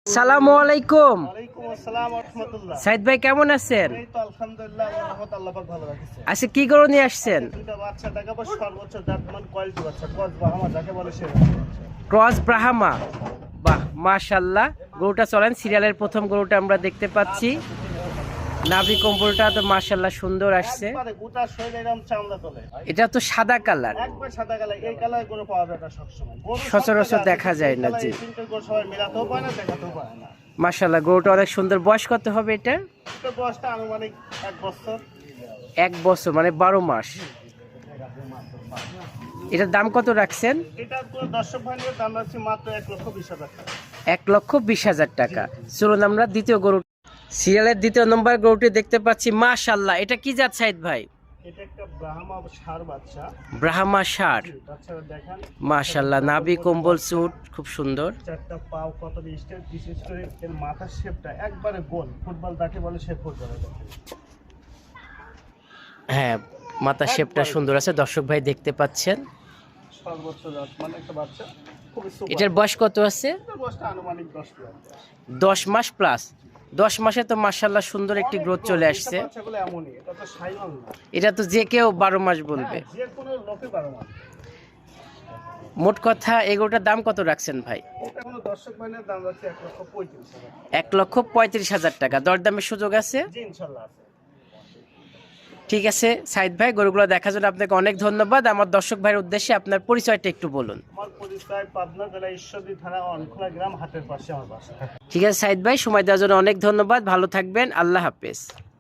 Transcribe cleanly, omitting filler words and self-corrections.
আসসালামু আলাইকুম। ওয়ালাইকুম আসসালাম ওয়া রাহমাতুল্লাহ। সাইদ ভাই কেমন আছেন? এই তো আলহামদুলিল্লাহ, আল্লাহর রহমতে আল্লাহ পাক ভালো রাখছে। আচ্ছা, কি গরু নিয়ে আসছেন? দুইটা বাচ্চা দেখাবো, সর্বোচ্চ জাতমান কোয়ালিটি বাচ্চা, ক্রস বাহামা যাকে বলে সে। ক্রস ব্রাহ্মা, বাহ মাশাআল্লাহ। গরুটা চলেন, সিরিয়ালের প্রথম গরুটা আমরা দেখতে পাচ্ছি। নাভি কম্বলটা তো মাশাআল্লাহ সুন্দর আসছে। একবারে গোটা শরীরে এরকম চামড়া তোলে। এটা তো সাদা কালার, একবার সাদা কালার, এই কালার গরু পাওয়া যায় না সবসময়। গরু সচরাচর দেখা যায় না। জি তিনটে গরু সবাই মিলাতেও পারে না, দেখাতেও পারে না। মাশাআল্লাহ, গরুটা অনেক সুন্দর। বয়স কত হবে এটা? এটা বয়সটা আনুমানিক 1 বছর। 1 বছর মানে 12 মাস। এটার দাম কত রাখছেন? এটা পুরো দর্শক ভাইয়ের দাম রাখছি মাত্র 1,20,000 টাকা। 1,20,000 টাকা। চলুন আমরা দ্বিতীয় গরু, সিরিয়ালের দ্বিতীয় নম্বর গরুটি দেখতে পাচ্ছি। মাশাআল্লাহ, এটা কি জাত সাইদ ভাই? এটা একটা ব্রাহ্মা ষাঁড় বাচ্চা। ব্রাহ্মা ষাঁড়, বাচ্চারা দেখেন মাশাআল্লাহ। নাভি কম্বল সুট খুব সুন্দর। চারটা পাও কত স্টেপ, বিশেষ করে এর মাথার শেপটা একবারে গোল, ফুটবল যাকে বলে সে ফুটবলে দেখেন। হ্যাঁ, মাথা শেপটা সুন্দর আছে, দর্শক ভাই দেখতে পাচ্ছেন। সর্বোচ্চ জাত মানে একটা বাচ্চা, খুবই সুপার। এটার বয়স কত আছে? এটার বয়সটা আনুমানিক 10 প্লাস। 10 মাস প্লাস। 10 মাসে তো মাশাআল্লাহ সুন্দর একটি গ্রোথ চলে আসছে। বাচ্চাগুলো এমনই, এটা তো সাইওয়াল না। এটা তো যে কেউ 12 মাস বলবে। হ্যাঁ, যে কোনো লোকে 12 মাস। মোট কথা এগুলোটার দাম কত রাখছেন ভাই? এটা কোনো দর্শক ভাইয়ের দাম যাচ্ছে 1,35,000। 1,35,000 টাকা। দরদামের সুযোগ আছে? জি ইনশাআল্লাহ আছে। ঠিক আছে সাইদ ভাই, গরুগুলো দেখার জন্য আপনাকে অনেক ধন্যবাদ। আমার দর্শক ভাইয়ের উদ্দেশ্যে আপনার পরিচয়টা একটু বলুন। আমার পরিচয় পাবনা জেলা ঈশ্বরদী থানা অনখোলা গ্রাম, হাটের পাশে আমার বাসা। ঠিক আছে সাইদ ভাই, সময় দেওয়ার জন্য অনেক ধন্যবাদ। ভালো থাকবেন, আল্লাহ হাফেজ।